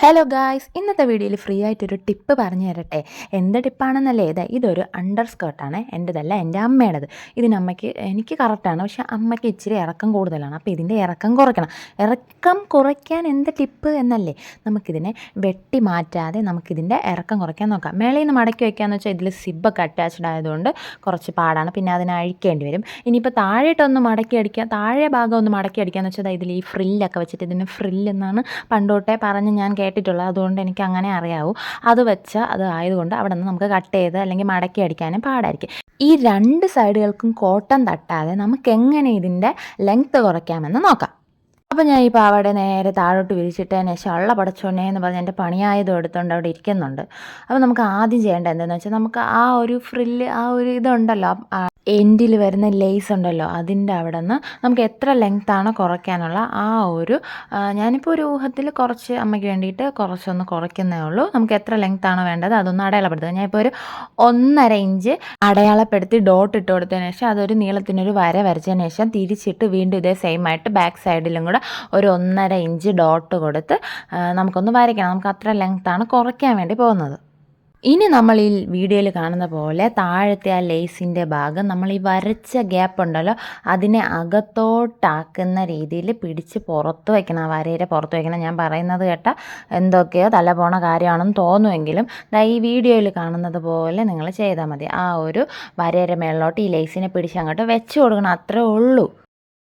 Hello guys, ഇന്നത്തെ വീഡിയോയിൽ free ആയിട്ടൊരു ടിപ്പ് പറഞ്ഞു തരട്ടെ. എന്ത് ടിപ്പാണെന്നല്ലേ? ഇതൊരു അണ്ടർ സ്കേർട്ടാണ്. എൻ്റെതല്ല, എൻ്റെ അമ്മയുടേത്. എനിക്ക് കറക്റ്റാണ്, പക്ഷേ അമ്മയ്ക്ക് ഇച്ചിരി ഇറക്കം കൂടുതലാണ്. അപ്പോൾ ഇതിൻ്റെ ഇറക്കം കുറയ്ക്കണം. ഇറക്കം കുറയ്ക്കാൻ എന്ത് ടിപ്പ് എന്നല്ലേ? നമുക്കിതിനെ വെട്ടി മാറ്റാതെ നമുക്കിതിൻ്റെ ഇറക്കം കുറയ്ക്കാൻ നോക്കാം. മേളിൽ നിന്ന് മടക്കി വയ്ക്കാമെന്ന് വെച്ചാൽ ഇതിൽ സിബ്ബൊക്കെ അറ്റാച്ച്ഡ് ആയതുകൊണ്ട് കുറച്ച് പാടാണ്. പിന്നെ അതിനെ അഴിക്കേണ്ടി വരും. ഇനിയിപ്പോൾ താഴോട്ടൊന്ന് മടക്കി അടിക്കുക, താഴെ ഭാഗം ഒന്ന് മടക്കി അടിക്കാമെന്ന് വെച്ചാൽ ഇതിൽ ഈ ഫ്രില്ലൊക്കെ വെച്ചിട്ട്, ഇതിന് ഫ്രില്ലെന്നാണ് പണ്ടോട്ടേ പറഞ്ഞ് ഞാൻ കേട്ടിട്ടുള്ളത്. അതുകൊണ്ട് എനിക്ക് അങ്ങനെ അറിയാവൂ. അത് ആയതുകൊണ്ട് അവിടെ നിന്ന് നമുക്ക് കട്ട് ചെയ്ത് അല്ലെങ്കിൽ മടക്കി അടിക്കാനും പാടായിരിക്കും. ഈ രണ്ട് സൈഡുകൾക്കും കോട്ടൺ തട്ടാതെ നമുക്ക് എങ്ങനെ ഇതിൻ്റെ ലെങ്ത്ത് കുറയ്ക്കാമെന്ന് നോക്കാം. അപ്പോൾ ഞാൻ ഈ പാവാട നേരെ താഴോട്ട് വിരിച്ചിട്ടതിന് ശേഷം ഉള്ള പടച്ചോനെ എന്ന് പറഞ്ഞ് എൻ്റെ പണിയായതും എടുത്തുകൊണ്ട് അവിടെ ഇരിക്കുന്നുണ്ട്. അപ്പോൾ നമുക്ക് ആദ്യം ചെയ്യേണ്ടത് എന്താണെന്ന് വെച്ചാൽ, നമുക്ക് ആ ഒരു ഫ്രില്ല്, ആ ഒരു ഇതുണ്ടല്ലോ, എൻഡിൽ വരുന്ന ലേസ് ഉണ്ടല്ലോ, അതിൻ്റെ അവിടെ നിന്ന് നമുക്ക് എത്ര ലെങ്ത്താണ് കുറയ്ക്കാനുള്ള ആ ഒരു, ഞാനിപ്പോൾ ഒരു ഊഹത്തിൽ കുറച്ച് അമ്മയ്ക്ക് വേണ്ടിയിട്ട് കുറച്ചൊന്ന് കുറയ്ക്കുന്നേ ഉള്ളൂ. നമുക്ക് എത്ര ലെങ്ത്താണോ വേണ്ടത് അതൊന്ന് അടയാളപ്പെടുത്തുക. ഞാനിപ്പോൾ ഒരു 1.5 ഇഞ്ച് അടയാളപ്പെടുത്തി ഡോട്ട് ഇട്ട് കൊടുത്തതിന് ശേഷം അതൊരു നീളത്തിനൊരു വര വരച്ചതിന് ശേഷം തിരിച്ചിട്ട് വീണ്ടും ഇതേ സെയിം ആയിട്ട് ബാക്ക് സൈഡിലും കൂടെ ഒരു 1.5 ഇഞ്ച് ഡോട്ട് കൊടുത്ത് നമുക്കൊന്ന് വരയ്ക്കണം. നമുക്ക് അത്ര ലെങ്ത്താണ് കുറയ്ക്കാൻ വേണ്ടി പോകുന്നത്. ഇനി നമ്മൾ ഈ വീഡിയോയിൽ കാണുന്ന പോലെ താഴത്തെ ആ ലേസിൻ്റെ ഭാഗം നമ്മൾ ഈ വരച്ച ഗ്യാപ്പ് ഉണ്ടല്ലോ, അതിനെ അകത്തോട്ടാക്കുന്ന രീതിയിൽ പിടിച്ച് പുറത്ത് വയ്ക്കണം. ആ വരയുടെ പുറത്ത് വയ്ക്കണം. ഞാൻ പറയുന്നത് കേട്ടാൽ എന്തൊക്കെയോ തല പോണ കാര്യമാണെന്ന് തോന്നുമെങ്കിലും ഈ വീഡിയോയിൽ കാണുന്നത് പോലെ നിങ്ങൾ ചെയ്താൽ മതി. ആ ഒരു വരയുടെ മേളിലോട്ട് ഈ ലേസിനെ പിടിച്ച് അങ്ങോട്ട് വെച്ച് കൊടുക്കണം. അത്രേ ഉള്ളൂ.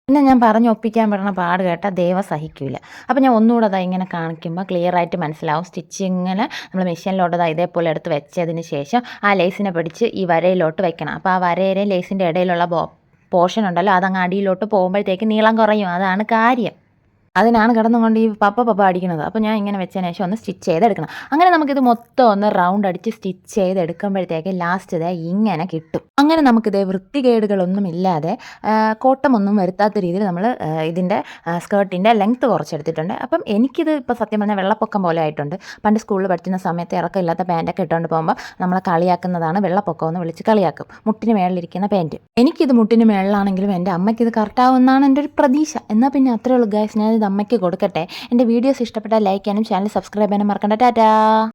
പിന്നെ ഞാൻ പറഞ്ഞ് ഒപ്പിക്കാൻ പറയുന്ന പാട് കേട്ടാൽ ദൈവം സഹിക്കില്ല. അപ്പോൾ ഞാൻ ഒന്നുകൂടെ ഇങ്ങനെ കാണിക്കുമ്പോൾ ക്ലിയർ ആയിട്ട് മനസ്സിലാവും. സ്റ്റിച്ചിങ്ങനെ നമ്മൾ മെഷീനിലോട്ട് ഇതേപോലെ എടുത്ത് വെച്ചതിന് ശേഷം ആ ലേസിനെ പിടിച്ച് ഈ വരയിലോട്ട് വെക്കണം. അപ്പോൾ ആ വരയുടെ ലേസിൻ്റെ ഇടയിലുള്ള പോർഷൻ ഉണ്ടല്ലോ, അതങ്ങ് അടിയിലോട്ട് പോകുമ്പോഴത്തേക്ക് നീളം കുറയും. അതാണ് കാര്യം. അതിനാണ് കിടന്നുകൊണ്ട് ഈ പപ്പ അടിക്കുന്നത്. അപ്പോൾ ഞാൻ ഇങ്ങനെ വെച്ചതിന് ശേഷം ഒന്ന് സ്റ്റിച്ച് ചെയ്തെടുക്കണം. അങ്ങനെ നമുക്കിത് മൊത്തം ഒന്ന് റൗണ്ട് അടിച്ച് സ്റ്റിച്ച് ചെയ്തെടുക്കുമ്പോഴത്തേക്ക് ലാസ്റ്റ് ഇങ്ങനെ കിട്ടും. അങ്ങനെ നമുക്കിത് വൃത്തികേടുകളൊന്നും ഇല്ലാതെ കോട്ടമൊന്നും വരുത്താത്ത രീതിയിൽ നമ്മൾ ഇതിൻ്റെ സ്കേർട്ടിൻ്റെ ലെങ്ത്ത് കുറച്ചെടുത്തിട്ടുണ്ട്. അപ്പം എനിക്കിത് ഇപ്പോൾ സത്യം പറഞ്ഞാൽ വെള്ളപ്പൊക്കം പോലെ ആയിട്ടുണ്ട്. പണ്ട് സ്കൂളിൽ പഠിക്കുന്ന സമയത്ത് ഇറക്കമില്ലാത്ത പാൻറ്റൊക്കെ ഇട്ടുകൊണ്ട് പോകുമ്പോൾ നമ്മളെ കളിയാക്കുന്നതാണ് വെള്ളപ്പൊക്കം എന്ന് വിളിച്ച് കളിയാക്കും. മുട്ടിന് മേളിലിരിക്കുന്ന പാൻറ്റ്. എനിക്കിത് മുട്ടിന് മേളിലാണെങ്കിലും എൻ്റെ അമ്മയ്ക്കിത് കറക്റ്റാവുമെന്നാണ് എൻ്റെ ഒരു പ്രതീക്ഷ. എന്നാൽ പിന്നെ അത്രേ ഉള്ളൂ ഗൈസ്. ഞാനിത് അമ്മയ്ക്ക് കൊടുക്കട്ടെ. എൻ്റെ വീഡിയോസ് ഇഷ്ടപ്പെട്ടാൽ ലൈക്ക് ചെയ്യാനും ചാനൽ സബ്സ്ക്രൈബ് ചെയ്യാനും മറക്കണ്ട. ടാറ്റാ.